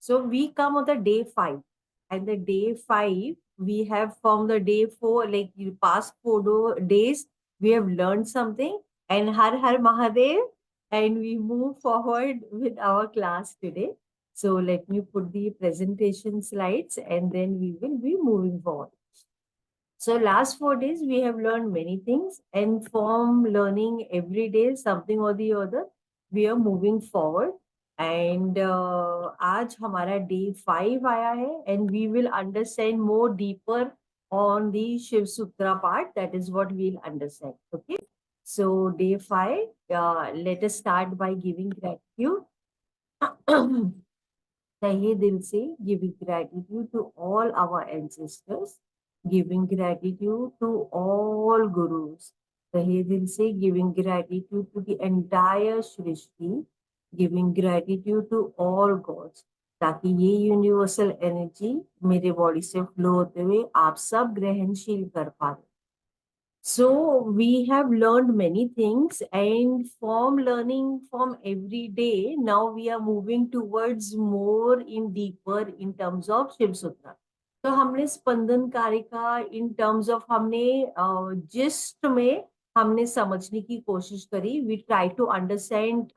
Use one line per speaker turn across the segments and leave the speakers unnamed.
So we come on the day 5, and the day 5 we have from the day 4, like you past 4 days, we have learned something. And Har Har Mahadev, and we move forward with our class today. So let me put the presentation slides, and then we will be moving forward. So last 4 days we have learned many things, and from learning every day something or the other, we are moving forward. And आज हमारा day 5 आया है, and we will understand more deeper on the Shiv Sutra part. That is what we'll understand. Okay. So day 5, let us start by giving gratitude. तहे दिल से giving gratitude to all our ancestors, giving gratitude to all gurus, तहे दिल से giving gratitude to the entire Srishti, giving gratitude to all gods, ताकि ये universal energy मेरे body से फ्लो होते हुए आप सब ग्रहणशील कर पाए. So we have learned many things, and from learning from every day, now we are moving towards more in deeper in terms of Shiv Sutra. तो हमने स्पंदन कारिका in terms of हमने जिस्ट में हमने समझने की कोशिश करी. We try to understand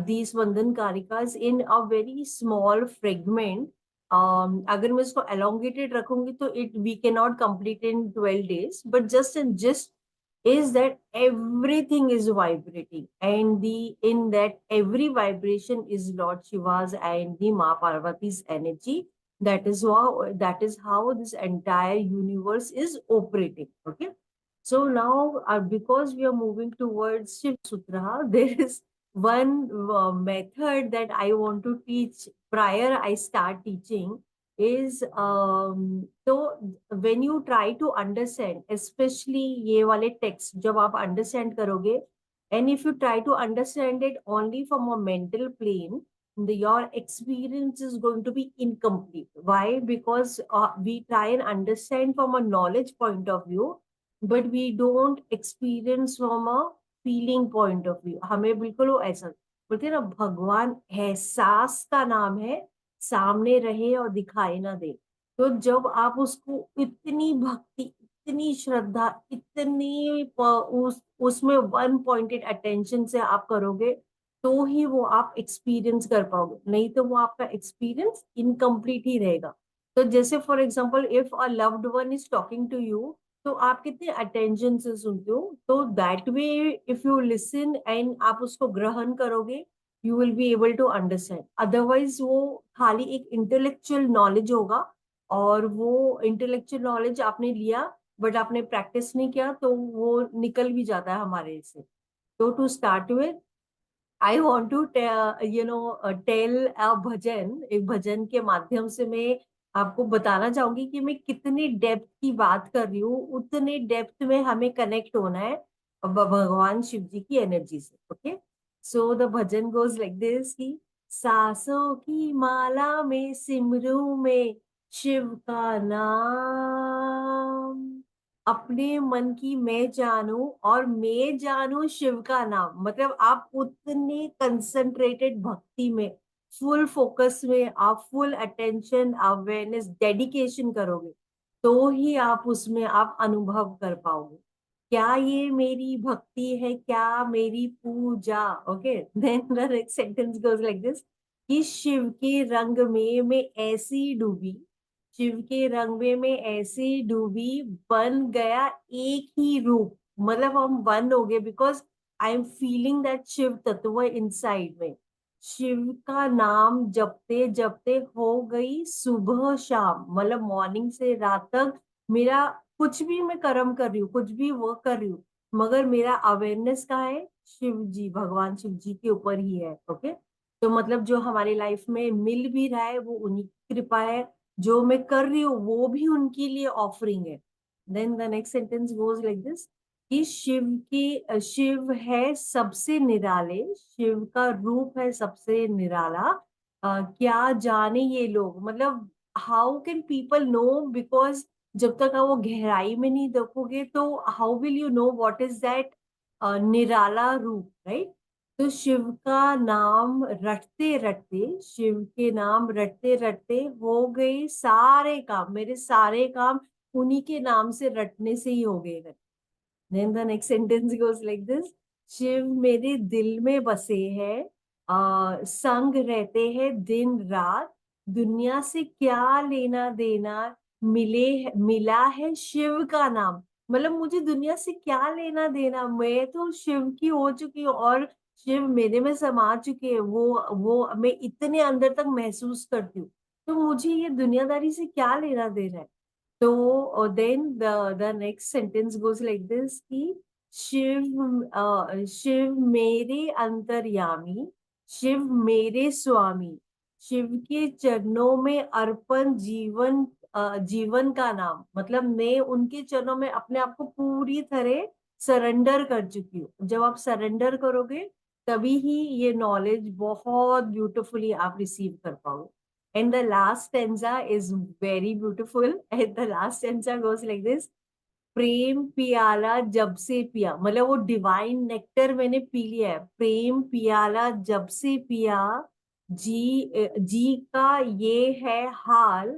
these Spandan कारिकास in a very small fragment. अगर मैं इसको elongated रखूंगी तो we cannot complete in 12 days, but just in gist is that everything is vibrating, and in that every vibration is Lord Shiva's and the Ma Parvati's energy. That is how this entire universe is operating. Okay. So now, because we are moving towards Shiv Sutra, there is one method that I want to teach prior I start teaching is so when you try to understand, especially ये वाले text जब आप understand करोगे, and if you try to understand it only from a mental plane, your experience is going to be incomplete. Why? Because we try and understand from a knowledge point of view, but we don't experience from a feeling point of view. हमें बिल्कुल वो ऐसा बोलते हैं ना, भगवान एहसास का नाम है, सामने रहे और दिखाई ना दे. तो जब आप उसको इतनी भक्ति, इतनी श्रद्धा, इतनी उसमें वन पॉइंटेड अटेंशन से आप करोगे, तो ही वो आप एक्सपीरियंस कर पाओगे. नहीं तो वो आपका एक्सपीरियंस इनकम्प्लीट ही रहेगा. तो जैसे for example, if a loved one is talking to you, तो आप कितने अटेंशन से सुनते हो, तो that way if you listen and आप उसको ग्रहण करोगे, you will be able to understand. Otherwise वो खाली एक इंटेलेक्चुअल नॉलेज होगा, और वो इंटेलेक्चुअल नॉलेज आपने लिया बट आपने प्रैक्टिस नहीं किया, तो वो निकल भी जाता है हमारे से. तो to start with, I want to tell a bhajan. एक भजन के माध्यम से मैं आपको बताना चाहूंगी कि मैं कितनी डेप्थ की बात कर रही हूँ. उतने डेप्थ में हमें कनेक्ट होना है भगवान शिव जी की एनर्जी से. Okay. So the bhajan goes like this कि सांसों की माला में सिमरू में शिव का नाम, अपने मन की मैं जानू और मैं जानू शिव का नाम. मतलब आप उतने कंसंट्रेटेड भक्ति में, फुल फोकस में, आप फुल अटेंशन, अवेयरनेस, डेडिकेशन करोगे, तो ही आप उसमें आप अनुभव कर पाओगे. क्या ये मेरी भक्ति है, क्या मेरी पूजा. Okay. Then the next sentence goes like this कि शिव के रंग में मैं ऐसी डूबी, शिव के रंग में ऐसी डूबी, बन गया एक ही रूप. मतलब हम वन हो गए, because I am feeling that Shiv तत्व इनसाइड में. शिव का नाम जपते जपते हो गई सुबह शाम, मतलब मॉर्निंग से रात तक मेरा कुछ भी मैं कर्म कर रही हूँ, कुछ भी वर्क कर रही हूँ, मगर मेरा अवेयरनेस कहाँ है? शिव जी, भगवान शिव जी के ऊपर ही है. ओके. तो मतलब जो हमारी लाइफ में मिल भी रहा है वो उन्हीं की कृपा है, जो मैं कर रही हूँ वो भी उनके लिए ऑफरिंग है. Then the next sentence goes like this कि शिव है सबसे निराले, शिव का रूप है सबसे निराला. क्या जाने ये लोग, मतलब how can people know, because जब तक आप वो गहराई में नहीं देखोगे, तो how will you know what is that निराला रूप, राइट. तो शिव का नाम रटते रटते, शिव के नाम रटते रटते हो गए सारे काम, मेरे सारे काम उन्हीं के नाम से रटने से ही हो गए। Then the next sentence goes like this. Shiv मेरे दिल में बसे हैं, संग रहते हैं दिन रात, दुनिया से क्या लेना देना, मिला है शिव का नाम। मतलब मुझे दुनिया से क्या लेना देना, मैं तो शिव की हो चुकी हूँ और शिव मेरे में समा चुके हैं, वो मैं इतने अंदर तक महसूस करती हूँ, तो मुझे ये दुनियादारी से क्या लेना देना है। तो then the next sentence goes like this कि शिव मेरे अंतर्यामी, शिव मेरे स्वामी, शिव के चरणों में अर्पण जीवन, जीवन का नाम। मतलब मैं उनके चरणों में अपने आप को पूरी तरह सरेंडर कर चुकी हूँ। जब आप सरेंडर करोगे तभी ही ये नॉलेज बहुत ब्यूटिफुली आप रिसीव कर पाओगे। And the last stanza is very beautiful. And the last stanza goes like this. प्रेम पियाला जब से पिया, मतलब वो डिवाइन नेक्टर मैंने पी लिया है। प्रेम पियाला जब से पिया, जी का ये है हाल,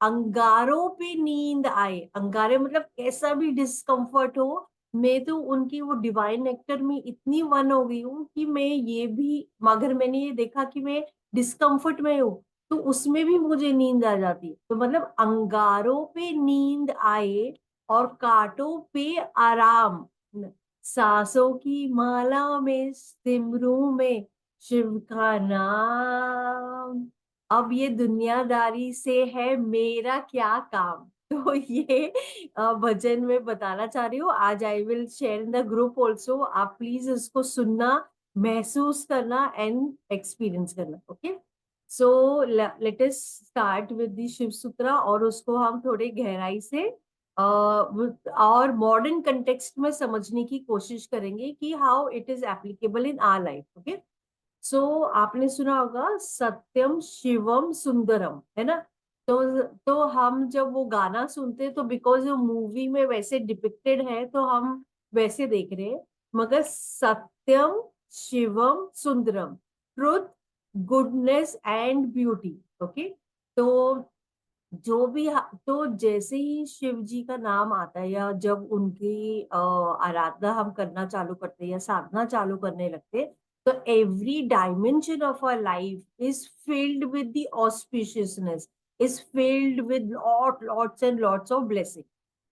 अंगारों पे नींद आए। अंगारे मतलब कैसा भी डिस्कम्फर्ट हो, मैं तो उनकी वो डिवाइन नेक्टर में इतनी वन हो गई हूँ कि मैं ये भी, मगर मैंने ये देखा कि मैं डिस्कम्फर्ट में हूँ तो उसमें भी मुझे नींद आ जाती है। तो मतलब अंगारों पे नींद आए और कांटों पे आराम, सांसों की माला में सिमरू में शिव का नाम, अब ये दुनियादारी से है मेरा क्या काम। तो ये भजन में बताना चाह रही हूँ। आज I will share in the group also, आप प्लीज इसको सुनना, महसूस करना एंड एक्सपीरियंस करना। Okay, so let us start with the Shiva Sutra और उसको हम थोड़े गहराई से और मॉडर्न कंटेक्स्ट में समझने की कोशिश करेंगे कि how it is applicable in our life. Okay, so आपने सुना होगा सत्यम शिवम सुंदरम, है ना। तो हम जब वो गाना सुनते हैं तो बिकॉज वो मूवी में वैसे डिपिक्टेड है तो हम वैसे देख रहे हैं, मगर सत्यम शिवम सुंदरम, truth, goodness and beauty. Okay, तो जो भी तो जैसे ही शिव जी का नाम आता है या जब उनकी आराधना हम करना चालू करते हैं या साधना चालू करने लगते हैं, तो every dimension of our life is filled with the auspiciousness, is filled with lots and lots of blessing.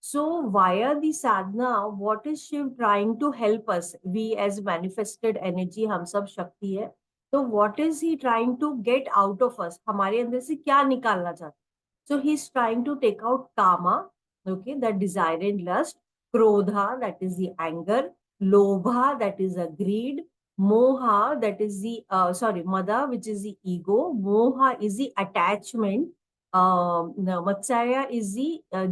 So via the sadhana, what is Shiv trying to help us? We as manifested energy, हम सब शक्ति है, तो what is he trying to get out of us? हमारे अंदर से क्या निकालना चाहते हैं? So he's trying to take out kama, okay, that desire and lust, krodha, that is the anger, lobha, that is a greed, moha, that is the, mada, which is the ego, moha is the attachment, matsaya is the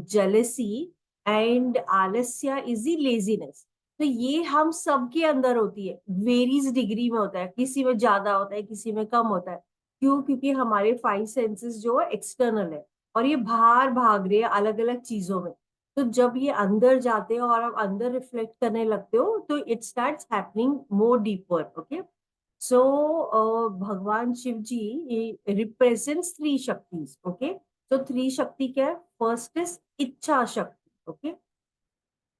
jealousy, and alasya is the laziness. तो ये हम सबके अंदर होती है, varies degree में होता है, किसी में ज्यादा होता है, किसी में कम होता है। क्यों? क्योंकि हमारे फाइव सेंसेस जो है एक्सटर्नल है और ये बाहर भाग रहे हैं अलग अलग चीजों में। तो जब ये अंदर जाते हो और आप अंदर रिफ्लेक्ट करने लगते हो तो it starts happening more deeper. Okay, so भगवान शिव जी रिप्रेजेंट्स थ्री शक्तिज। ओके, तो थ्री शक्ति क्या है? फर्स्ट इज इच्छा शक्ति, ओके,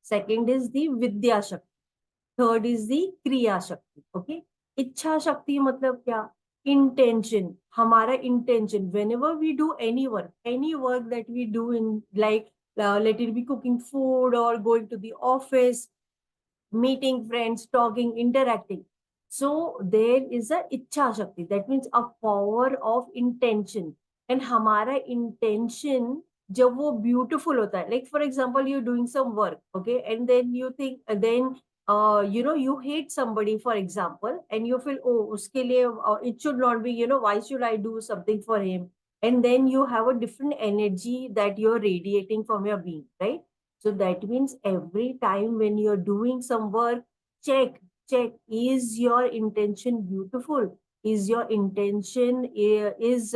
सेकेंड इज दी विद्या शक्ति, थर्ड इज दी क्रिया शक्ति। ओके, इच्छा शक्ति मतलब क्या? इंटेंशन, हमारा intention. Whenever we do any work that we do in like let it be cooking food और going to the office, meeting friends, talking, interacting. So there is a इच्छा शक्ति, that means a power of intention. And हमारा intention जब वो beautiful होता है, like for example you're doing some work, okay, and then you think, then you hate somebody for example, and you feel, oh उसके लिए it should not be, why should I do something for him, and then you have a different energy that you're radiating from your being, right? So that means every time when you're doing some work, check, check, is your intention beautiful? Is your intention is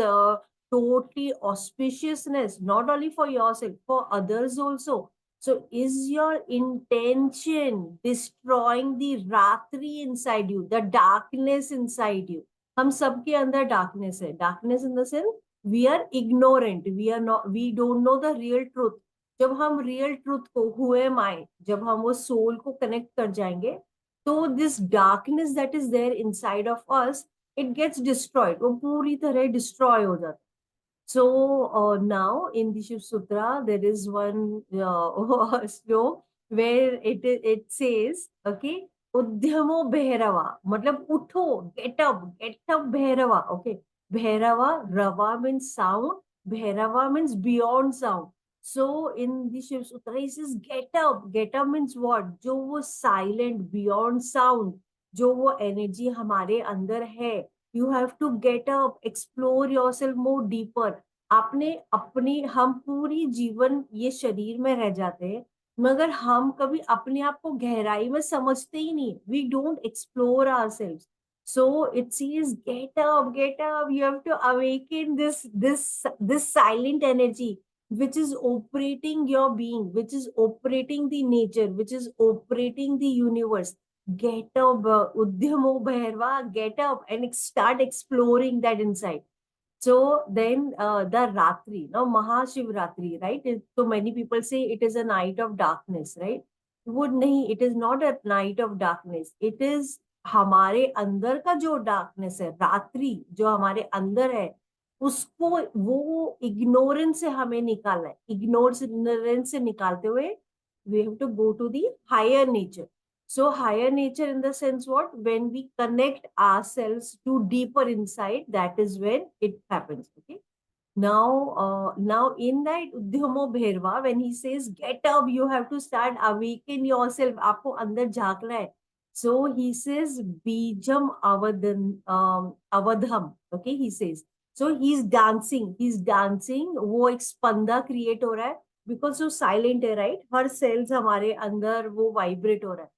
totally auspiciousness, not only for yourself, for others also. So is your intention destroying the ratri inside you, the darkness inside you? हम सबके अंदर darkness है. Darkness in the sense we are ignorant, we are not, we don't know the real truth. जब हम real truth को who am I, जब हम वो soul को connect कर जाएंगे, तो this darkness that is there inside of us, it gets destroyed. वो पूरी तरह destroy हो जाता है. So now in the Shiv Sutra, there is one sloka where it says, okay, Udhyamo Bhairava, matlab utho, get up Bhairava, okay. Bhairava, Rava means sound, Bhairava means beyond sound. So in the Shiv Sutra, he says, get up means what? जो वो silent, beyond sound, जो वो energy हमारे अंदर है, you have to get up, explore yourself more deeper. आपने अपनी, हम पूरी जीवन ये शरीर में रह जाते हैं, मगर हम कभी अपने आप को गहराई में समझते ही नहीं. We don't explore ourselves. So it says, get up, you have to awaken this silent energy which is operating your being, which is operating the nature, which is operating the universe. Get up, Udhyamo Bhairava, get up and start exploring that inside. So then the Ratri, now Mahashivratri, right? So many people say it is a night of darkness, right? Would nahi, it is not a night of darkness. It is हमारे अंदर का जो darkness है, रात्रि जो हमारे अंदर है, उसको वो ignorance से हमें निकालना है. Ignorance से निकालते हुए we have to go to the higher nature. So higher nature in the sense what? When we connect ourselves to deeper inside, that is when it happens. Okay. Now in that Udhyamo Bhairava, when he says, get up, you have to start awaken yourself. आपको अंदर झांकना है. So he says, Bijam Avadham. Okay, he says. So he's dancing. वो एक स्पंदा create हो रहा है. Because वो silent है, right? हर cells हमारे अंदर वो vibrate हो रहा है.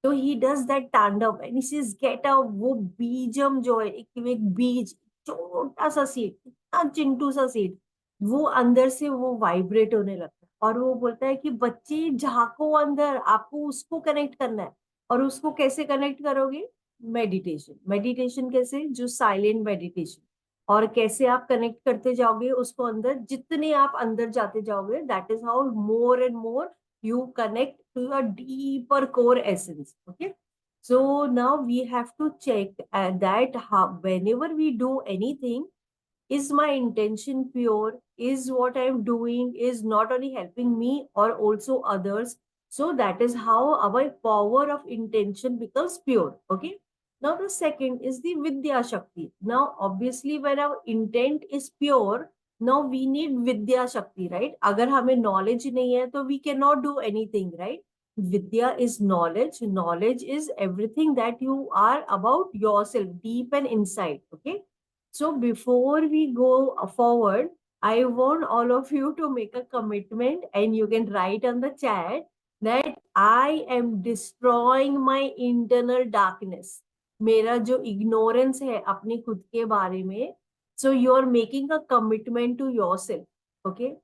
तो he does that तांडव and he says get up. वो बीजम जो है, एक बीज, छोटा सा सीड, इतना चिंटू सा सीड, वो अंदर से वो वाइब्रेट होने लगता है. और वो बोलता है कि बच्चे झांको अंदर, आपको उसको कनेक्ट करना है. और उसको कैसे कनेक्ट करोगे? मेडिटेशन कैसे? जो साइलेंट मेडिटेशन. और कैसे आप कनेक्ट करते जाओगे उसको अंदर, जितने आप अंदर जाते जाओगे, that is how more and more you connect to your deeper core essence. Okay, so now we have to check that how, whenever we do anything, is my intention pure? Is what I'm doing is not only helping me or also others? So that is how our power of intention becomes pure. Okay, now the second is the vidya shakti. Now obviously when our intent is pure, now we need vidya shakti, right? Agar hame knowledge nahi hai to we cannot do anything, right? Vidya is knowledge is everything that you are about yourself, deep and inside. Okay, so before we go forward, I want all of you to make a commitment and you can write on the chat that I am destroying my internal darkness. मेरा जो ignorance है अपने खुद के बारे में, so you are making a commitment to yourself, okay?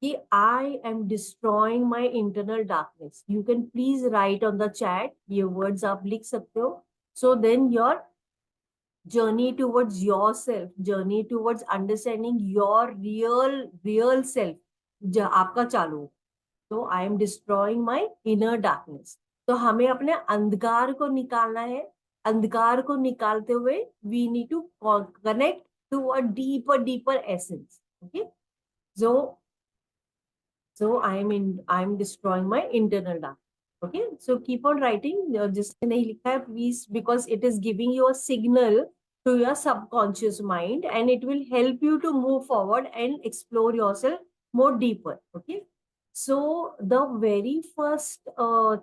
कि I am destroying my internal darkness. You can please write on the chat, ये words आप लिख सकते हो. So then your journey towards yourself, journey towards understanding your real self, आपका चालू. तो I am destroying my inner darkness. तो हमें अपने अंधकार को निकालना है. अंधकार को निकालते हुए we need to connect to a deeper essence. Okay, so I'm destroying my internal darkness. Okay, so keep on writing. जिसने नहीं लिखा है please, because it is giving you a signal to your subconscious mind and it will help you to move forward and explore yourself more deeper. Okay, so the very first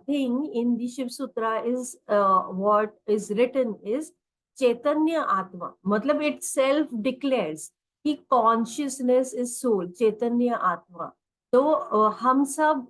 thing in the Shiv Sutra is what is written is Chaitanya Atma. मतलब it self declares कि consciousness is soul, Chaitanya Atma. तो हम सब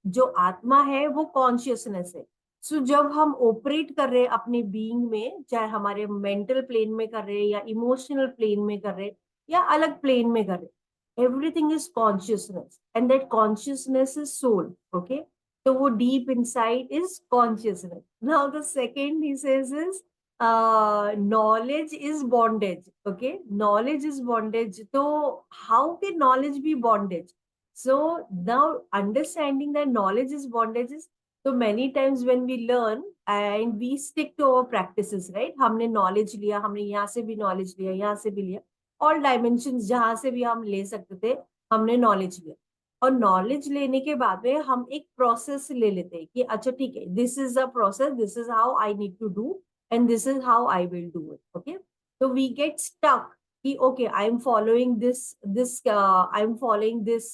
जो आत्मा है वो consciousness है. सो जब हम ऑपरेट कर रहे हैं अपने बीइंग में, चाहे हमारे मेंटल प्लेन में कर रहे हैं या इमोशनल प्लेन में कर रहे हैं या अलग प्लेन में कर रहे हैं, everything is consciousness, and that consciousness is soul. Okay, so वो deep inside is consciousness. Now the second he says is knowledge is bondage. Okay, knowledge is bondage. So how can knowledge be bondage? So now understanding that knowledge is bondage is, so many times when we learn and we stick to our practices, right? हमने knowledge लिया, हमने यहाँ से भी knowledge लिया, यहाँ से भी लिया, ऑल डायमेंशन जहां से भी हम ले सकते थे, हमने नॉलेज लिया। और नॉलेज लेने के बाद में हम एक प्रोसेस ले लेते हैं कि अच्छा ठीक है, this is a process, this is how I need to do and this is how I will do it. Okay, तो वी गेट स्टक कि okay I am following I am following this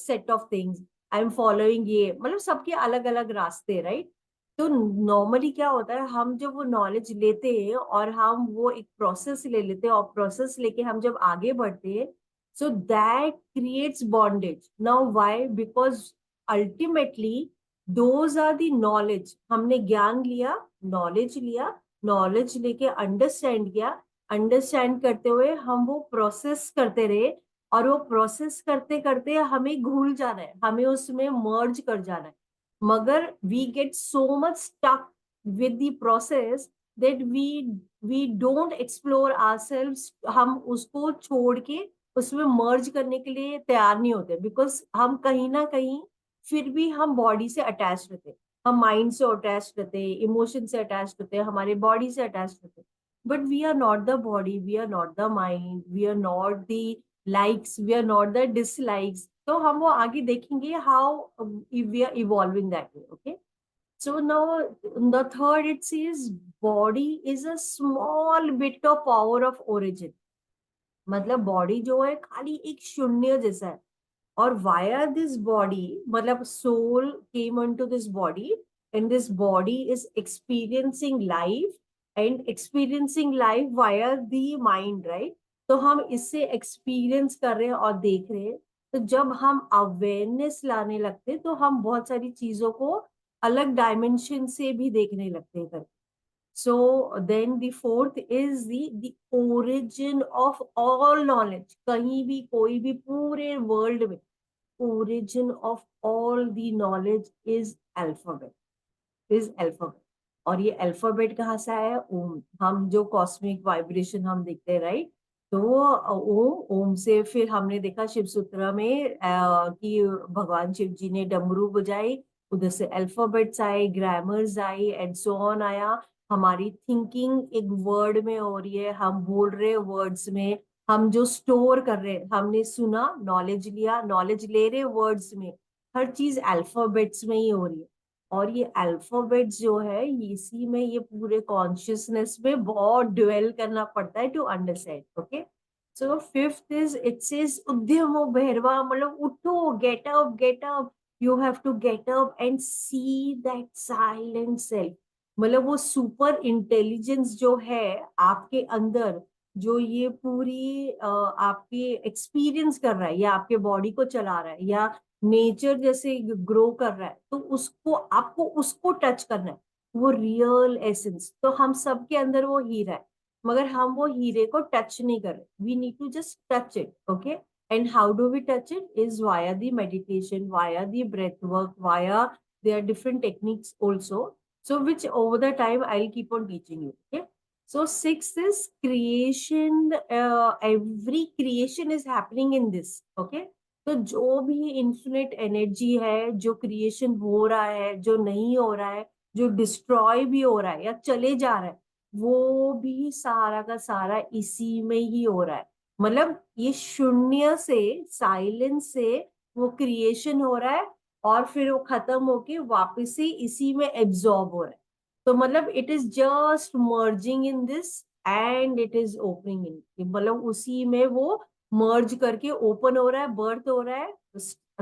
set of things, I am following ये, मतलब सबके अलग अलग रास्ते, right? तो normally क्या होता है, हम जब वो नॉलेज लेते हैं और हम वो एक प्रोसेस ले लेते हैं और प्रोसेस लेके हम जब आगे बढ़ते हैं, so that creates bondage. Now why? Because ultimately those are the knowledge, हमने ज्ञान लिया, नॉलेज लिया, नॉलेज लेके अंडरस्टैंड किया, अंडरस्टैंड करते हुए हम वो प्रोसेस करते रहे, और वो प्रोसेस करते करते हमें घुल जाना है, हमें उसमें मर्ज कर जाना है। मगर we get so much stuck with the process that we don't explore ourselves, हम उसको छोड़ के उसमें मर्ज करने के लिए तैयार नहीं होते, बिकॉज हम कहीं ना कहीं फिर भी हम बॉडी से अटैच रहते, हम माइंड से अटैच रहते, इमोशन से अटैच रहते, हमारे बॉडी से अटैच रहते। But we are not the body, we are not the mind, we are not the likes, we are not the dislikes. तो हम वो आगे देखेंगे how we are evolving that way. Okay, so now the third it says body is a small bit of power of origin, मतलब body जो है खाली एक शून्य जैसा है, और वाया दिस बॉडी, मतलब soul came into this body and this body is experiencing life and experiencing life via the mind, right? तो हम इससे एक्सपीरियंस कर रहे हैं और देख रहे हैं। तो जब हम अवेयरनेस लाने लगते हैं तो हम बहुत सारी चीजों को अलग डायमेंशन से भी देखने लगते हैं। So then the fourth is the origin of all knowledge. कहीं भी कोई भी पूरे वर्ल्ड में origin of all the knowledge is alphabet, is alphabet. और ये अल्फाबेट कहाँ से आया? ओम। हम जो कॉस्मिक वाइब्रेशन हम देखते हैं, राइट? तो ओम, ओम से फिर हमने देखा शिव सूत्र में कि भगवान शिव जी ने डमरू बजाई, उधर से अल्फाबेट्स आए, grammars I and so on आया। हमारी थिंकिंग एक वर्ड में हो रही है, हम बोल रहे वर्ड्स में, हम जो स्टोर कर रहे हैं, हमने सुना, नॉलेज लिया, नॉलेज ले रहे वर्ड्स में, हर चीज अल्फाबेट्स में ही हो रही है। और ये अल्फाबेट्स जो है, इसी में ये पूरे कॉन्शियसनेस में बहुत ड्वेल करना पड़ता है to understand. Okay, so fifth is it says उद्यमो भैरवा, मतलब उठो, get up, get up, you have to get up and see that silent self, मतलब वो सुपर इंटेलिजेंस जो है आपके अंदर, जो ये पूरी आपके एक्सपीरियंस कर रहा है, या आपके बॉडी को चला रहा है, या नेचर जैसे ग्रो कर रहा है, तो उसको आपको उसको टच करना है, वो रियल एसेंस। तो हम सबके अंदर वो हीरा है, मगर हम वो हीरे को टच नहीं कर रहे। We need to just touch it. Okay, and how do we touch it? Is via the meditation, via the breath work, via there are different techniques also, so which over the time I'll keep on teaching you. Okay, so sixth is creation. Every creation is happening in this. Okay, तो जो भी infinite energy है, जो creation हो रहा है, जो नहीं हो रहा है, जो डिस्ट्रॉय भी हो रहा है या चले जा रहा है, वो भी सारा का सारा इसी में ही हो रहा है। मतलब ये शून्य से, साइलेंस से वो क्रिएशन हो रहा है, और फिर वो खत्म होके वापस से इसी में एब्जॉर्ब हो रहा है। तो मतलब it is just merging in this and it is opening in, मतलब उसी में वो मर्ज करके ओपन हो रहा है, बर्थ हो रहा है,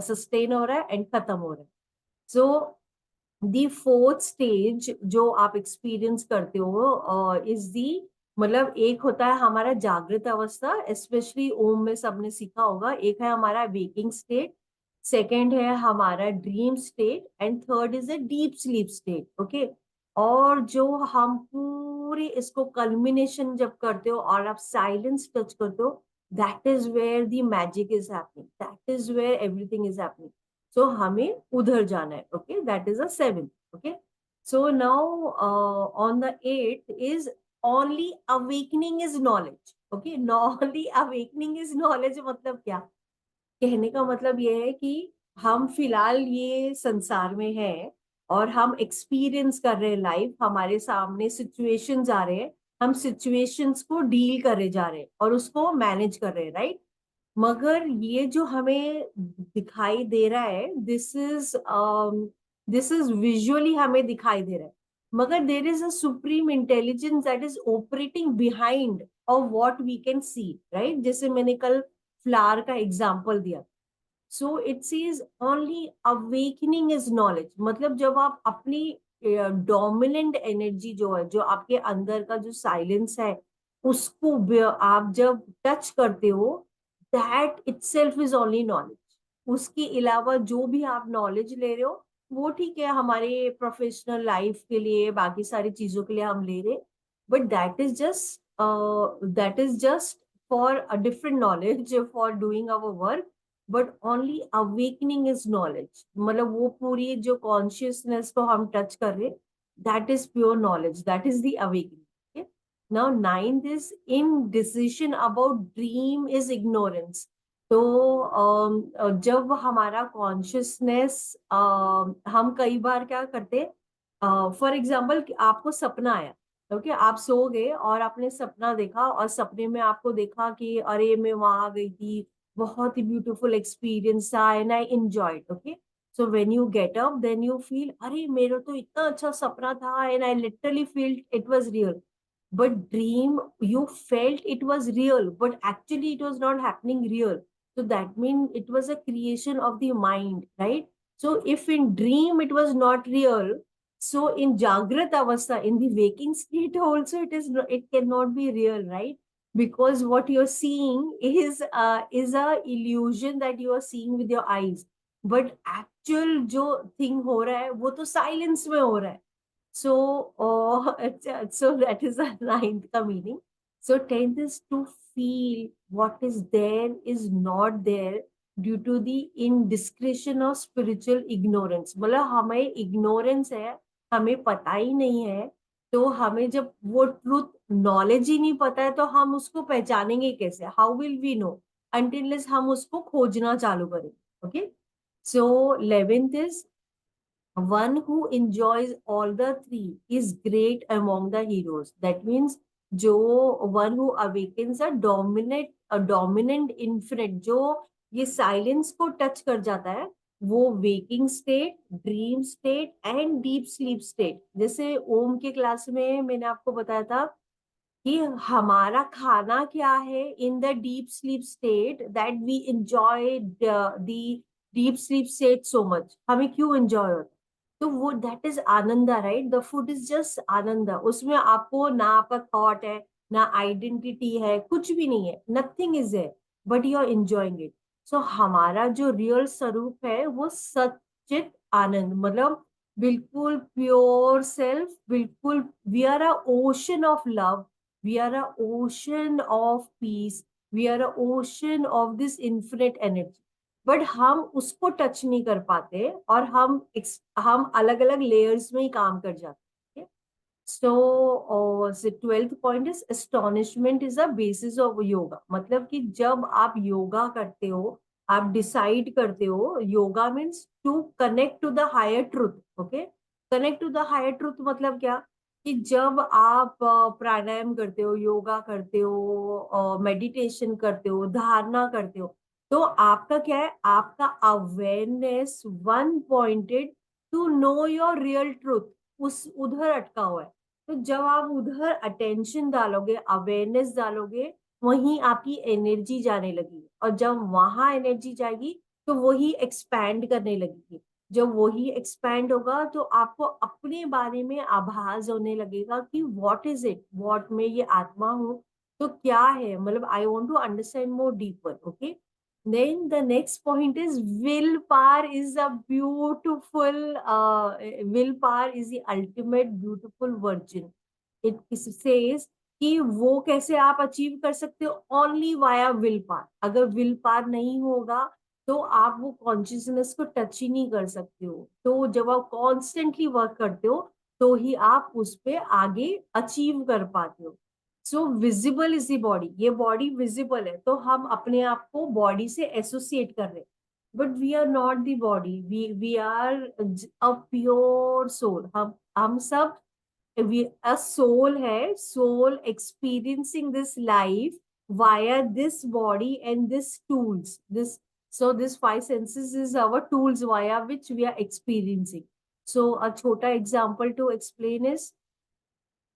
सस्टेन हो रहा है एंड खत्म हो रहा है। सो दी फोर्थ स्टेज जो आप एक्सपीरियंस करते हो इज दी, मतलब एक होता है हमारा जागृत अवस्था, स्पेशली ओम में सबने सीखा होगा। एक है हमारा वेकिंग स्टेट, सेकेंड है हमारा dream state, and third is a deep sleep state. Okay, और जो हम पूरे इसको कल्मिनेशन जब करते हो और आप साइलेंस टच करते हो, that is where the magic is happening, that is where everything is happening. So हमें उधर जाना है. Okay, that is a 7. Okay, so now on the 8th is only awakening is knowledge. Okay, only awakening is knowledge मतलब क्या? कहने का मतलब ये है कि हम फिलहाल ये संसार में हैं और हम एक्सपीरियंस कर रहे हैं लाइफ, हमारे सामने सिचुएशंस आ रहे हैं, हम सिचुएशंस को डील करे जा रहे हैं और उसको मैनेज कर रहे हैं, राइट? मगर ये जो हमें दिखाई दे रहा है, दिस इज विजुअली हमें दिखाई दे रहा है, मगर there is a supreme intelligence that is operating behind of what we can see, right? जैसे मैंने कल फ्लावर का एग्जांपल दिया. So it says only awakening is knowledge. मतलब जब आप अपनी डोमिनेंट एनर्जी जो है, जो आपके अंदर का जो साइलेंस है, उसको आप जब टच करते हो, that itself is only knowledge. उसके अलावा जो भी आप नॉलेज ले रहे हो, वो ठीक है हमारे प्रोफेशनल लाइफ के लिए, बाकी सारी चीजों के लिए हम ले रहे, but that is just for a different knowledge for doing our work. But only awakening is knowledge. मतलब वो पूरी जो कॉन्शियसनेस को हम टच कर रहे, that is pure knowledge, that is the awakening. Now ninth is indecision about dream is ignorance. तो जब हमारा कॉन्शियसनेस, हम कई बार क्या करते, फॉर एग्जाम्पल आपको सपना आया. ओके, आप सो गए और आपने सपना देखा और सपने में आपको देखा कि अरे मैं वहां गई थी, बहुत ही ब्यूटीफुल एक्सपीरियंस था and I enjoyed. Okay, so when you get up then you feel अरे मेरा तो इतना अच्छा सपना था and I literally feel it was real. But dream, you felt it was real, but actually it was not happening real. So that means it was a creation of the mind, right? So if in dream it was not real, so in jagrat avastha, in the waking state also, it cannot be real, right? Because what you're seeing is a illusion that you are seeing with your eyes. But actual जो thing हो रहा है वो तो silence में हो रहा है. So, so that is the ninth ka meaning. So, 10th is to feel what is there is not there due to the indiscretion of spiritual ignorance. मतलब हमें ignorance है, हमें पता ही नहीं है, तो हमें जब वो truth knowledge ही नहीं पता है, तो हम उसको पहचानेंगे कैसे? How will we know? Until हम उसको खोजना चालू करें. Okay? So, 11th is one who enjoys all the three is great among the heroes. That means जो one who awakens a dominant infinite, जो ये साइलेंस को टच कर जाता है, वो waking state, dream state and deep sleep state. जैसे ओम के क्लास में मैंने आपको बताया था कि हमारा खाना क्या है in the deep sleep state, that we enjoy the deep sleep state so much. हमें क्यों एंजॉय होता है? तो वो that is ananda, right? The food is just ananda. उसमें आपको ना आपका थॉट है, ना आइडेंटिटी है, कुछ भी नहीं है, नथिंग इज है, but you are enjoying it. So हमारा जो रियल स्वरूप है वो सच्चित आनंद, मतलब बिल्कुल प्योर सेल्फ, बिल्कुल we are a ocean of love, we are a ocean of peace, we are a ocean of this infinite energy. But हम उसको टच नहीं कर पाते और हम अलग अलग लेयर्स में ही काम कर जाते हैं. सो 12th point is astonishment is a basis of yoga. मतलब कि जब आप योगा करते हो, आप डिसाइड करते हो, yoga means to connect to the higher truth. Okay, connect to the higher truth मतलब क्या? कि जब आप प्राणायाम करते हो, योगा करते हो, मेडिटेशन करते हो, धारणा करते हो, तो आपका क्या है? आपका awareness one pointed to know your real truth, उस उधर अटका हुआ है. तो जब आप उधर अटेंशन डालोगे, अवेयरनेस डालोगे, वहीं आपकी एनर्जी जाने लगेगी, और जब वहां एनर्जी जाएगी तो वही एक्सपैंड करने लगेगी. जब वही एक्सपैंड होगा तो आपको अपने बारे में आभास होने लगेगा कि व्हाट इज इट, व्हाट मैं ये आत्मा हूँ तो क्या है, मतलब I want to understand more deeper. Okay, then the next point is willpower is a beautiful willpower is the ultimate beautiful virgin. It says कि वो कैसे आप अचीव कर सकते हो, ओनली वाया विल पार। अगर विल पार नहीं होगा तो आप वो कॉन्शियसनेस को टच ही नहीं कर सकते हो। तो जब आप कॉन्स्टेंटली वर्क करते हो तो ही आप उस पे आगे अचीव कर पाते हो। सो विजिबल इज द बॉडी, ये बॉडी विजिबल है तो हम अपने आप को बॉडी से एसोसिएट कर रहे हैं, but we are not the body, we are a pure soul. हम सब we a soul है, soul experiencing this life via this body and this tools, this, so this five senses is our tools via which we are experiencing. So a छोटा example to explain is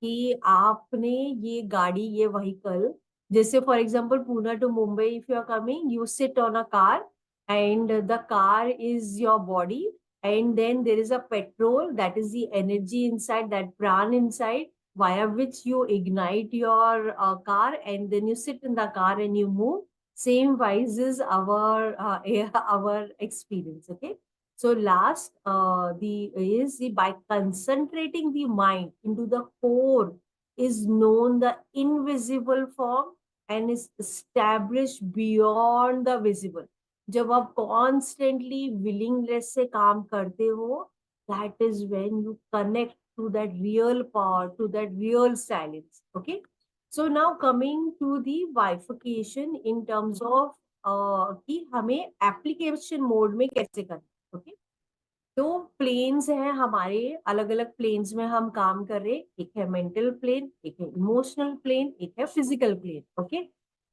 कि आपने ये गाड़ी, ये vehicle, जैसे for example Pune to Mumbai if you are coming, you sit on a car and the car is your body, and then there is a petrol, that is the energy inside, that pran inside, via which you ignite your car, and then you sit in the car and you move. Same wise is our our experience. Okay, so last, by concentrating the mind into the core is known the invisible form and is established beyond the visible. जब आप constantly willingness से काम करते हो, that is when you connect to that real power, to that real silence. Okay. So now coming to the bifurcation in terms of कि हमें application mode में कैसे करना है। ओके, तो प्लेन्स हैं हमारे, अलग अलग प्लेन्स में हम काम कर रहे हैं। एक है मेंटल प्लेन, एक है इमोशनल प्लेन, एक है फिजिकल प्लेन। ओके,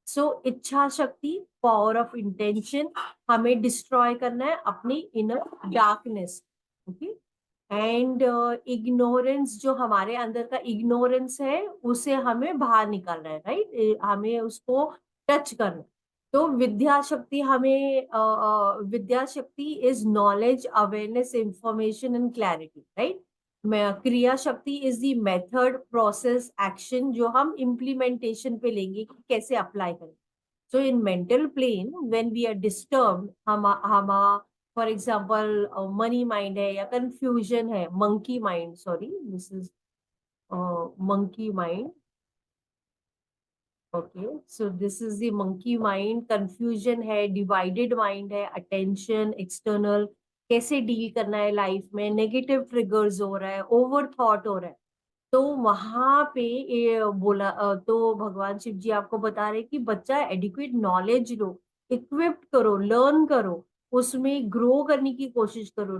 सो इच्छा शक्ति, पावर ऑफ इंटेंशन, हमें डिस्ट्रॉय करना है अपनी inner darkness. Okay, and ignorance, जो हमारे अंदर का इग्नोरेंस है उसे हमें बाहर निकालना है, राइट, हमें उसको टच करना है। तो विद्या शक्ति हमें विद्या शक्ति is knowledge, awareness, information and clarity, right. क्रिया शक्ति is the method, process, action जो हम इम्प्लीमेंटेशन पे लेंगे कि कैसे अप्लाई करें। So in mental plane when we are disturbed, हम फॉर एग्जांपल मनी माइंड है या कंफ्यूजन है, monkey mind, sorry this is monkey mind. Okay, so this is the monkey mind, confusion है, डिवाइडेड माइंड है, attention, external, कैसे deal करना है life में, नेगेटिव ट्रिगर्स हो रहा है, ओवर थॉट हो रहा है। तो वहां पे ये बोला, तो भगवान शिव जी आपको बता रहे कि बच्चा एडिक्वेट नॉलेज लो, इक्विप्ड करो, लर्न करो, उसमें ग्रो करने की कोशिश करो।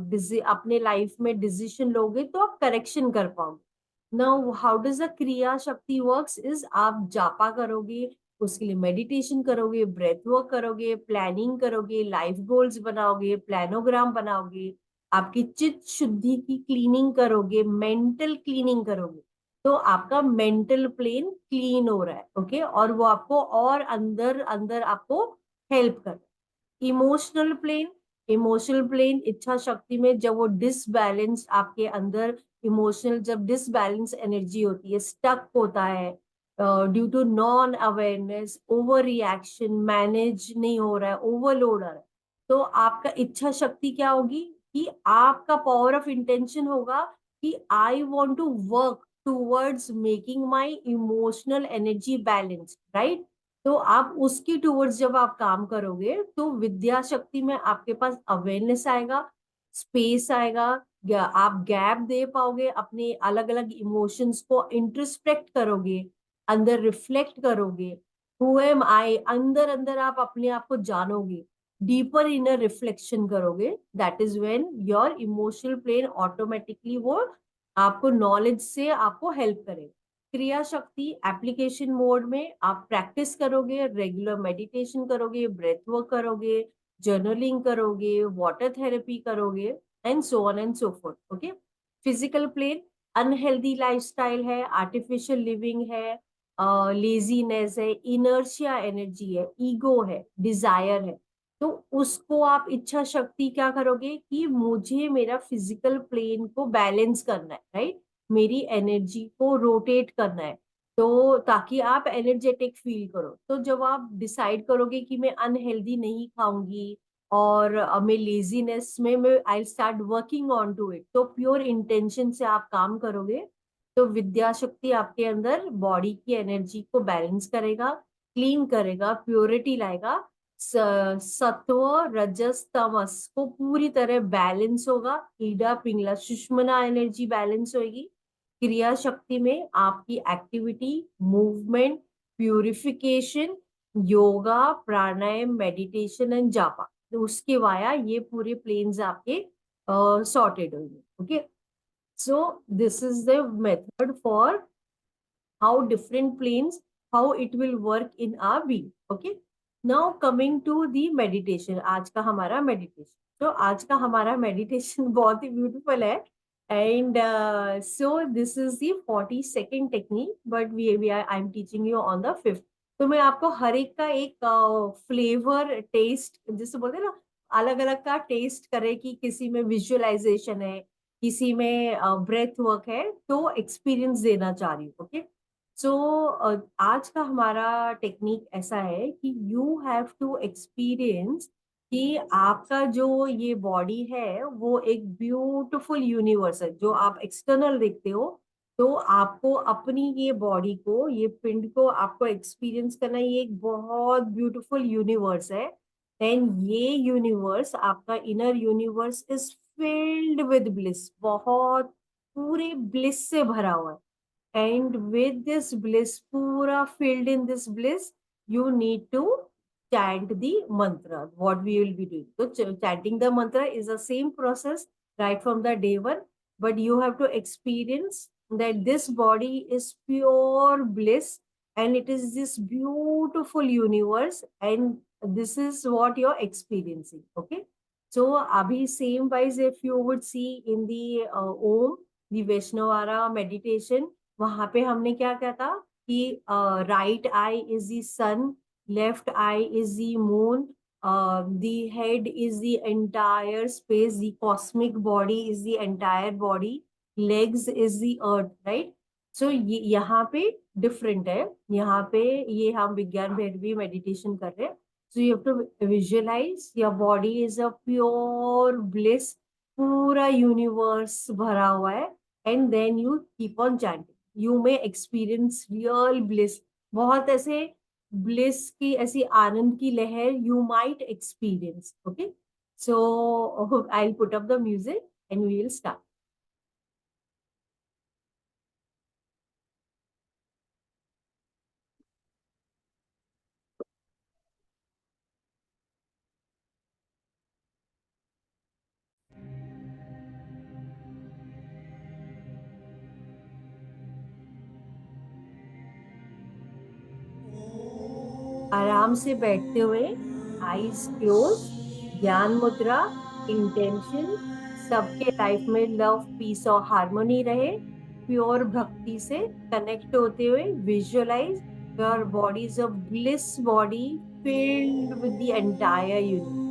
अपने लाइफ में डिसीजन लोगे तो आप करेक्शन कर पाओगे। नाउ हाउ डज द क्रिया शक्ति वर्क्स इज, आप जापा करोगे, उसके लिए मेडिटेशन करोगे, ब्रेथ वर्क करोगे, प्लानिंग करोगे, लाइफ गोल्स बनाओगे, प्लानोग्राम बनाओगे, आपकी चित्त शुद्धि की क्लीनिंग करोगे, मेंटल क्लीनिंग करोगे, तो आपका मेंटल प्लेन क्लीन हो रहा है। ओके, और वो आपको और अंदर अंदर आपको हेल्प कर रहा है। इमोशनल प्लेन, इमोशनल प्लेन इच्छा शक्ति में जब वो डिसबैलेंस आपके अंदर, इमोशनल जब डिसबैलेंस एनर्जी होती है, स्टक होता है due to non awareness, over reaction, manage नहीं हो रहा है, ओवरलोड आ रहा है, तो आपका इच्छा शक्ति क्या होगी कि आपका पावर ऑफ इंटेंशन होगा कि I want to work towards making my emotional energy balance, right. तो आप उसकी टूवर्ड्स जब आप काम करोगे तो विद्या शक्ति में आपके पास अवेयरनेस आएगा, स्पेस आएगा, आप गैप दे पाओगे, अपने अलग अलग इमोशंस को इंट्रोस्पेक्ट करोगे, अंदर रिफ्लेक्ट करोगे, हु एम आई, अंदर अंदर आप अपने आप को जानोगे, डीपर इनर रिफ्लेक्शन करोगे। That is when your emotional plane automatically वो आपको नॉलेज से आपको हेल्प करेगा। क्रिया शक्ति एप्लीकेशन मोड में आप प्रैक्टिस करोगे, रेगुलर मेडिटेशन करोगे, ब्रेथ वर्क करोगे, जर्नलिंग करोगे, वाटर थेरेपी करोगे, and so on and so forth. Okay, physical plane unhealthy lifestyle है, आर्टिफिशियल लिविंग है, लेजीनेस है, इनर्शिया एनर्जी है, ईगो है, डिजायर है। तो उसको आप इच्छा शक्ति क्या करोगे कि मुझे मेरा फिजिकल प्लेन को बैलेंस करना है, राइट, मेरी एनर्जी को रोटेट करना है, तो ताकि आप एनर्जेटिक फील करो। तो जब आप डिसाइड करोगे कि मैं अनहेल्दी नहीं खाऊंगी और मैं लेजीनेस में मैं I start working on to it, तो प्योर इंटेंशन से आप काम करोगे तो विद्या शक्ति आपके अंदर बॉडी की एनर्जी को बैलेंस करेगा, क्लीन करेगा, प्योरिटी लाएगा। सत्व रजस तमस को पूरी तरह बैलेंस होगा। ईडा पिंगला सुषमना एनर्जी बैलेंस होगी। क्रिया शक्ति में आपकी activity, movement, purification, yoga, pranayama, meditation and japa, तो उसके वाया ये पूरे प्लेन्स आपके सॉर्टेड होंगे। Okay, so this is the method for how different planes, how it will work in our being. Okay, now coming to the meditation, आज का हमारा meditation, तो आज का हमारा meditation बहुत ही beautiful है। And so this is the 42nd technique, but we are I'm teaching you on the 5th। तो मैं आपको हर एक का एक फ्लेवर टेस्ट, जिससे बोलते हैं ना, अलग अलग का टेस्ट करे कि किसी में विजुअलाइजेशन है, किसी में ब्रेथ वर्क है, तो एक्सपीरियंस देना चाह रही हूँ। ओके, सो आज का हमारा टेक्निक ऐसा है कि यू हैव टू एक्सपीरियंस कि आपका जो ये बॉडी है वो एक ब्यूटीफुल यूनिवर्स है। जो आप एक्सटर्नल देखते हो, तो आपको अपनी ये बॉडी को, ये पिंड को आपको एक्सपीरियंस करना, ये एक बहुत ब्यूटीफुल यूनिवर्स है। एंड ये यूनिवर्स, आपका inner universe is filled with bliss, बहुत पूरे ब्लिस से भरा हुआ है। And with this bliss, pura filled in this bliss, you need to chant the mantra, what we will be doing. So chanting the mantra is the same process right from the day one, but you have to experience that this body is pure bliss, and it is this beautiful universe, and this is what you're experiencing. Okay, so abhi same wise, if you would see in the Om, the Vaishnavara meditation, वहां पे हमने क्या क्या था कि right eye is the sun, left eye is the moon, the head is the entire space, the cosmic body is the entire body, legs is the earth, right. So ये यहाँ पे डिफरेंट है। यहाँ पे ये हम विज्ञान भैरवी मेडिटेशन कर रहे हैं। So you have to visualize your body is a pure bliss, पूरा यूनिवर्स भरा हुआ है। And then you keep on chanting, you may experience real bliss. बहुत ऐसे ब्लिस की, ऐसी आनंद की लहर you might experience. Okay, so I will put up the music and we will start. आराम से बैठते हुए, आईज क्लोज, ज्ञान मुद्रा, इंटेंशन, सबके लाइफ में लव, पीस और हार्मोनी रहे। प्योर भक्ति से कनेक्ट होते हुए visualize your body is a bliss body filled with the entire universe.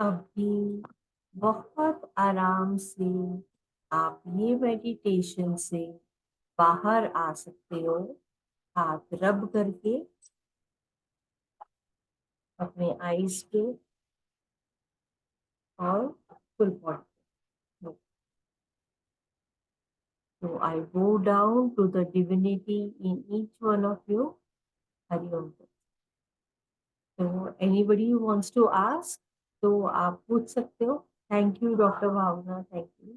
अभी बहुत आराम से आप ये मेडिटेशन से बाहर आ सकते हो, हाथ रब करके अपने आईज पे और full body. So I bow down to the divinity in each one of you. Hari Om. So anybody who wants to ask, तो आप पूछ सकते हो. Thank you, Dr. Bhavna. Thank you.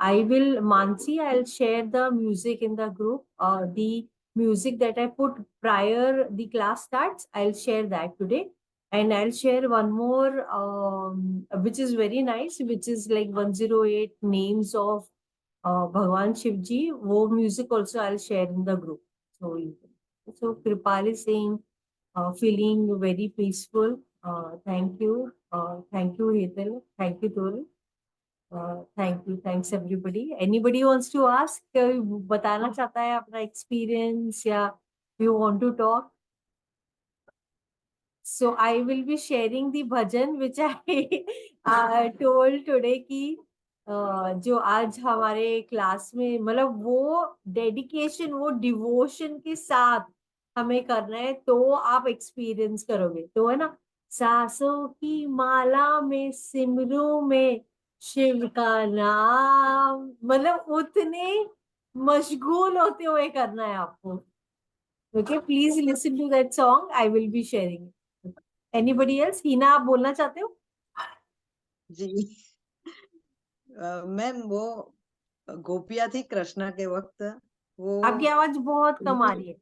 I will, Mansi, I'll share the music in the group. The music that I put prior the class starts, I'll share that today. And I'll share one more, which is very nice, which is like 108 names of Bhagwan Shivji. Wo music also I'll share in the group. So, so Kripal is saying, feeling very peaceful. Thank you. Thank you, Hetal. Thank you, Tori. Thank you. Thanks everybody. Anybody wants to ask? बताना चाहता है अपना experience या you want to talk? So I will be sharing the bhajan which I told today कि जो आज हमारे class में मतलब वो डेडिकेशन वो डिवोशन के साथ हमें करना है तो आप एक्सपीरियंस करोगे तो है ना. सांसों की माला में सिमरू में शिव का नाम मतलब उतने मशगूल होते हुए करना है आपको. Okay please listen to that song I will be sharing. Anybody else? Heena आप बोलना चाहते हो?
जी मैम वो गोपिया थी कृष्णा के वक्त वो
आपकी आवाज बहुत कम आ रही है.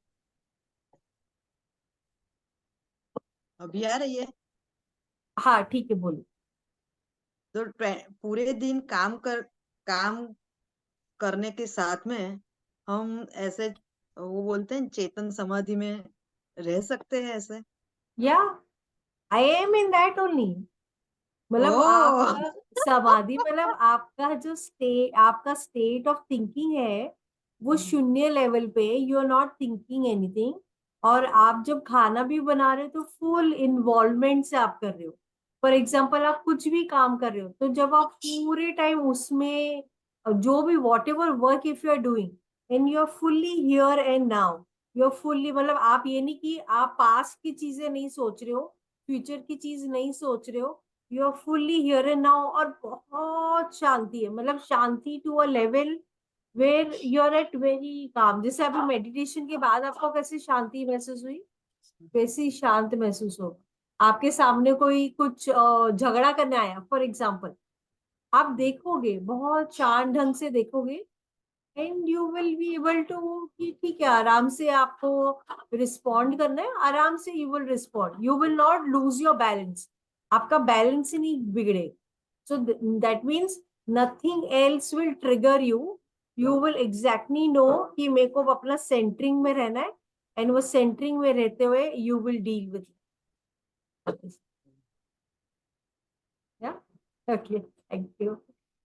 अभी आ रही है.
हाँ ठीक है बोलो.
तो पूरे दिन काम करने के साथ में हम ऐसे वो बोलते हैं चेतन समाधि में रह सकते हैं ऐसे.
या I am in that only. मतलब
ओ
आपका समाधि मतलब आपका जो आपका स्टेट ऑफ थिंकिंग है वो शून्य लेवल पे. You are not thinking anything. और आप जब खाना भी बना रहे हो तो फुल इन्वॉल्वमेंट से आप कर रहे हो. फॉर एग्जाम्पल आप कुछ भी काम कर रहे हो तो जब आप पूरे टाइम उसमें जो भी whatever work if you are doing and you are fully here and now. You are fully मतलब आप ये नहीं कि आप पास्ट की चीजें नहीं सोच रहे हो, फ्यूचर की चीज नहीं सोच रहे हो. You are fully here and now और बहुत शांति है मतलब शांति to a level where you are at very calm. जैसे अभी मेडिटेशन के बाद आपको कैसी शांति महसूस हुई वैसी शांत महसूस हो. आपके सामने कोई कुछ झगड़ा करने आया फॉर एग्जाम्पल आप देखोगे बहुत शांत ढंग से देखोगे and you will be able to कि ठीक है आराम से आपको रिस्पॉन्ड करना है. आराम से you will respond. You will not lose your balance. आपका बैलेंस ही नहीं बिगड़े. So that means nothing else will trigger you. You will exactly know कि मेरे को अपना सेंटरिंग में रहना है एंड वो सेंटरिंग में रहते हुए you will deal with. Okay thank you.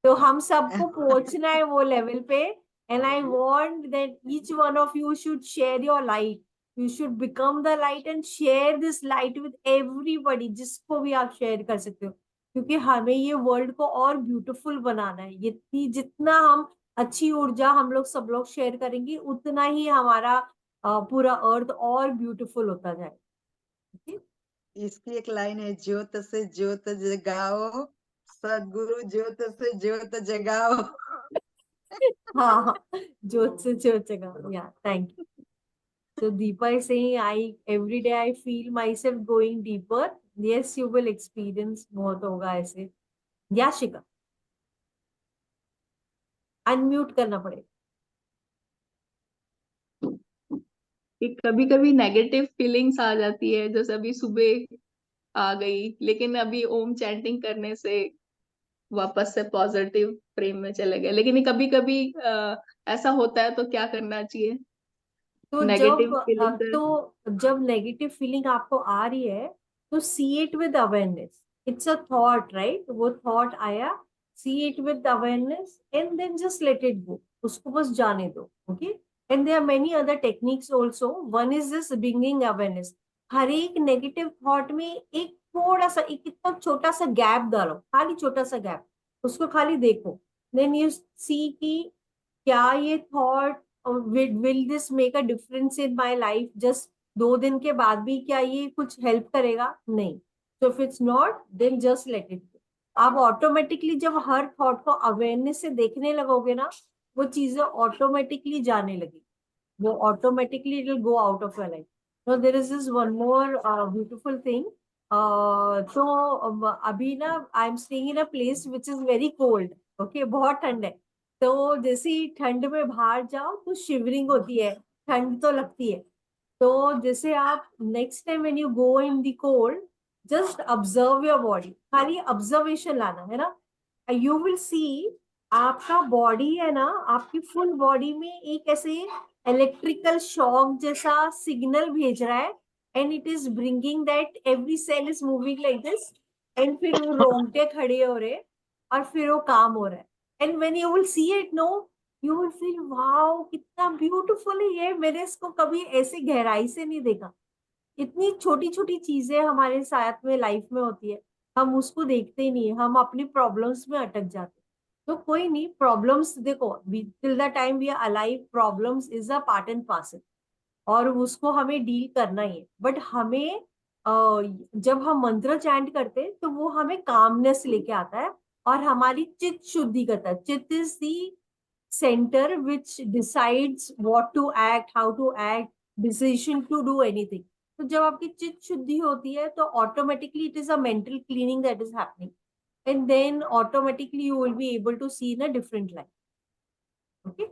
तो हम सबको पहुंचना है वो लेवल पे. And I want that each one of you should share your light. You should become the light and share this light with everybody. जिसको भी आप शेयर कर सकते हो क्योंकि हमें ये वर्ल्ड को और ब्यूटीफुल बनाना है. ये जितना हम अच्छी ऊर्जा हम लोग सब लोग शेयर करेंगे उतना ही हमारा पूरा अर्थ और ब्यूटीफुल होता जाए.
इसकी एक लाइन है ज्योत से ज्योत जगाओ सदगुरु ज्योत से ज्योत जगाओ.
हाँ हाँ जोत से जोत जगा. या thank you. So Deepa is saying, every day I feel myself going deeper. Yes, you will experience बहुत होगा ऐसे. याशिका अनम्यूट करना पड़ेगा.
कि कभी कभी नेगेटिव फीलिंग्स आ जाती है जैसे अभी सुबह आ गई लेकिन अभी ओम चैंटिंग करने से वापस से पॉजिटिव फ्रेम में चले गए. लेकिन कभी कभी ऐसा होता है तो क्या करना चाहिए
तो
नेगेटिव फीलिंग से.
जब नेगेटिव फीलिंग आपको आ रही है तो see it with awareness. It's a thought right. वो थॉट आया see it with awareness and then just let it go. उसको बस जाने दो. Okay and there are many other techniques also. One is this bringing awareness. हर एक negative thought में एक थोड़ा सा एक इतना छोटा सा गैप डालो, खाली छोटा सा गैप, उसको खाली देखो, देन यू सी कि क्या ये thought will this make a difference in my life, just 2 दिन के बाद भी क्या ये कुछ हेल्प करेगा? नहीं। तो if it's not, then just let it. आप ऑटोमेटिकली जब हर थॉट को अवेयरनेस से देखने लगोगे ना, वो चीजें ऑटोमेटिकली जाने लगी, वो automatically it will go out of your life. No, there is this one more beautiful thing. तो अभी ना I am staying in a place which is very cold, okay, बहुत ठंड है। तो जैसे ही ठंड में बाहर जाओ तो शिवरिंग होती है, ठंड तो लगती है। तो जैसे आप next time when you go in the cold, just observe your body, खाली ऑब्जर्वेशन लाना है ना, यू विल सी आपका बॉडी है ना, आपकी फुल बॉडी में एक ऐसे इलेक्ट्रिकल शॉक जैसा सिग्नल भेज रहा है, and it is bringing that every cell is moving like this, and फिर वो रोंगटे खड़े हो रहे, और फिर वो काम हो रहा है। And when you will see it, no, you will feel wow, कितना ब्यूटीफुल है ये, मैंने इसको कभी ऐसे गहराई से नहीं देखा। इतनी छोटी छोटी चीजें हमारे साथ में लाइफ में होती है, हम उसको देखते ही नहीं है, हम अपनी प्रॉब्लम्स में अटक जाते हैं। तो कोई नहीं, प्रॉब्लम्स देखो, till the time we are alive, problems is a part and parcel, और उसको हमें डील करना ही है। बट हमें जब हम मंत्र चैंट करते हैं तो वो हमें कामनेस लेके आता है, और हमारी चित्त शुद्धि करता है। चित्त is the center which decides what to act, how to act, decision to do anything. तो जब आपकी चित्त शुद्धि होती है तो automatically it is a mental cleaning that is happening, and then automatically you will be able to see in a different life. Okay,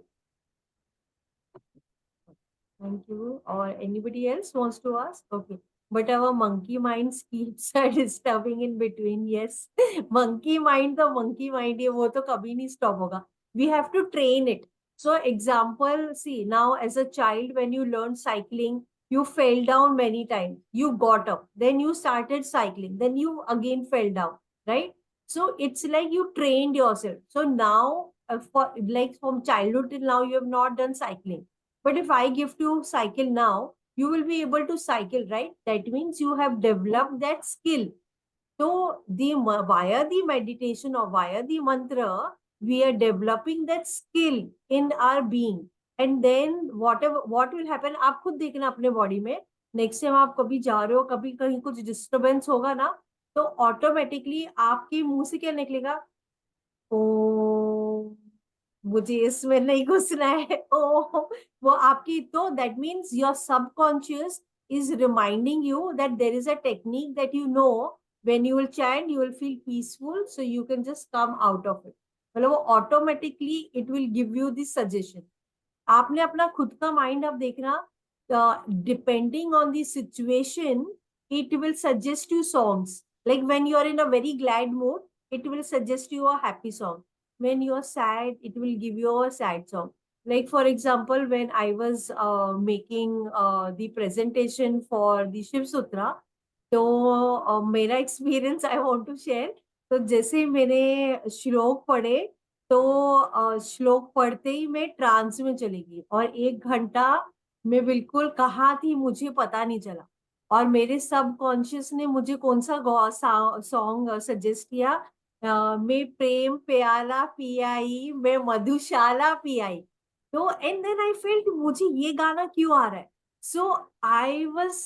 thank you. Or anybody else wants to ask? Okay. But our monkey minds keeps disturbing in between. Yes. Monkey mind, the monkey mind, ये वो तो कभी नहीं stop होगा. We have to train it. So example, see, now as a child, when you learned cycling, you fell down many times. You got up. Then you started cycling. Then you again fell down. Right? So it's like you trained yourself. So now, for like from childhood till now, you have not done cycling. But if I give you cycle now, you will be able to cycle, right? That means you have developed that skill. So via the meditation or via the mantra, we are developing that skill in our being. And then what will happen, आप खुद देखना अपने body में, next time आप कभी जा रहे हो, कभी कहीं कुछ डिस्टर्बेंस होगा ना, तो ऑटोमेटिकली आपके मुंह से क्या निकलेगा? ओ, मुझे इसमें नहीं घुसना है। ओ, वो आपकी, तो that means your subconscious is reminding you that there is a technique that you know, when you will chant you will feel peaceful, so you can just come out of it। मतलब वो automatically it will give you the suggestion। आपने अपना खुद का mind अब देखना, depending on the situation it will suggest you songs, like when you are in a very glad mood it will suggest you a happy song, when you are sad it will give you a sad song। Like for example, when I was making the presentation for the Shiv Sutra, तो मेरा experience I want to share. तो जैसे ही मैंने श्लोक पढ़े, तो श्लोक पढ़ते ही मैं ट्रांस में चली गई, और 1 घंटा मैं बिल्कुल कहाँ थी मुझे पता नहीं चला। और मेरे सबकॉन्शियस ने मुझे कौन सा सॉन्ग सजेस्ट किया, मैं प्रेम प्याला पियाई, मैं मधुशाला पियाई। तो एंड देन आई फेल्ट, मुझे ये गाना क्यों आ रहा है? सो आई वाज,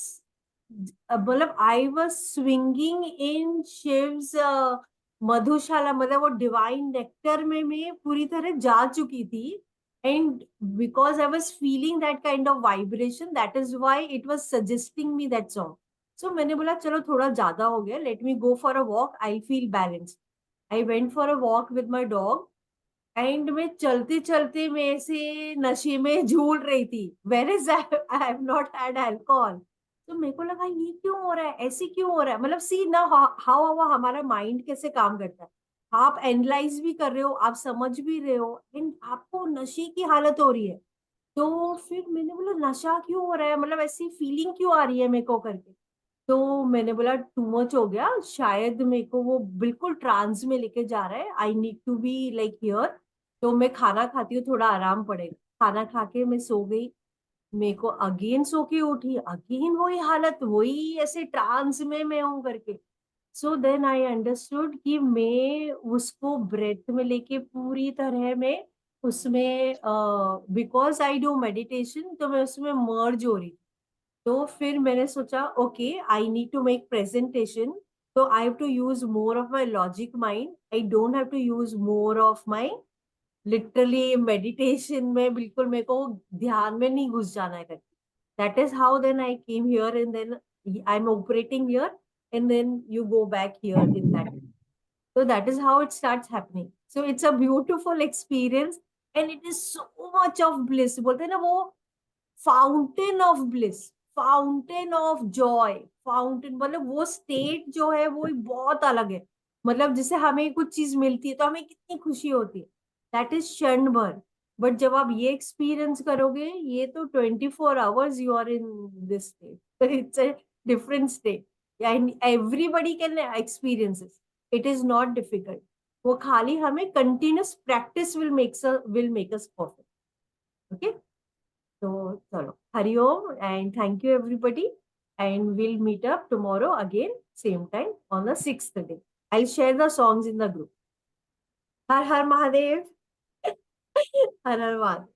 मतलब आई वाज स्विंगिंग इन शिव्स मधुशाला, मतलब वो डिवाइन नेक्टर में मैं पूरी तरह जा चुकी थी। And because I was feeling that kind of vibration, that is why it was suggesting me that song. So मैंने बोला चलो थोड़ा ज्यादा हो गया, let me go for a walk, I feel balanced. I went for a walk with my dog, and में चलते चलते मैं ऐसे नशे में झूल रही थी, where is I have not had alcohol. तो मेरे को लगा ये क्यों हो रहा है, ऐसे क्यों हो रहा है, मतलब सी ना हाउ हमारा माइंड कैसे काम करता है। आप एनालाइज भी कर रहे हो, आप समझ भी रहे हो, एंड आपको नशे की हालत हो रही है। तो फिर मैंने बोला नशा क्यों हो रहा है, मतलब ऐसी फीलिंग क्यों आ रही है मेरे को करके। तो मैंने बोला टू मच हो गया, शायद मेरे को वो बिल्कुल ट्रांस में लेके जा रहा है, I need to be like here. तो मैं खाना खाती हूँ, थोड़ा आराम पड़ेगा। खाना खा के मैं सो गई, मेरे को अगेन सो के उठी, अगेन वही हालत, वही ऐसे ट्रांस में मैं हूँ करके। सो देन आई अंडरस्टूड कि मैं उसको ब्रेथ में लेके पूरी तरह में उसमें बिकॉज आई डू मेडिटेशन, तो मैं उसमें मर्ज हो रही थी। तो फिर मैंने सोचा okay I need to make presentation, तो I have to use more of my logic mind, I don't have to use more of my literally meditation में, बिल्कुल मेरे को ध्यान में नहीं घुस जाना है करके। That is how then I came here and then I am operating here and then you go back here in that. So that is how it starts happening. So it's a beautiful experience and it is so much of bliss. बोलते हैं ना वो fountain of bliss, fountain of Joy, fountain, मतलब वो state जो है वो बहुत अलग है। मतलब जैसे हमें कुछ चीज मिलती है तो हमें कितनी खुशी होती है, दैट इज क्षण भर। बट जब आप ये एक्सपीरियंस करोगे, ये तो 24 hours you are in this state, it's a different state and everybody can experience it, is not difficult. वो खाली हमें continuous practice will make us perfect. Okay, so chalo, Hari Om and thank you everybody, and we'll meet up tomorrow again same time on the 6th day. I'll share the songs in the group. Har Har Mahadev. Har Har Mahadev.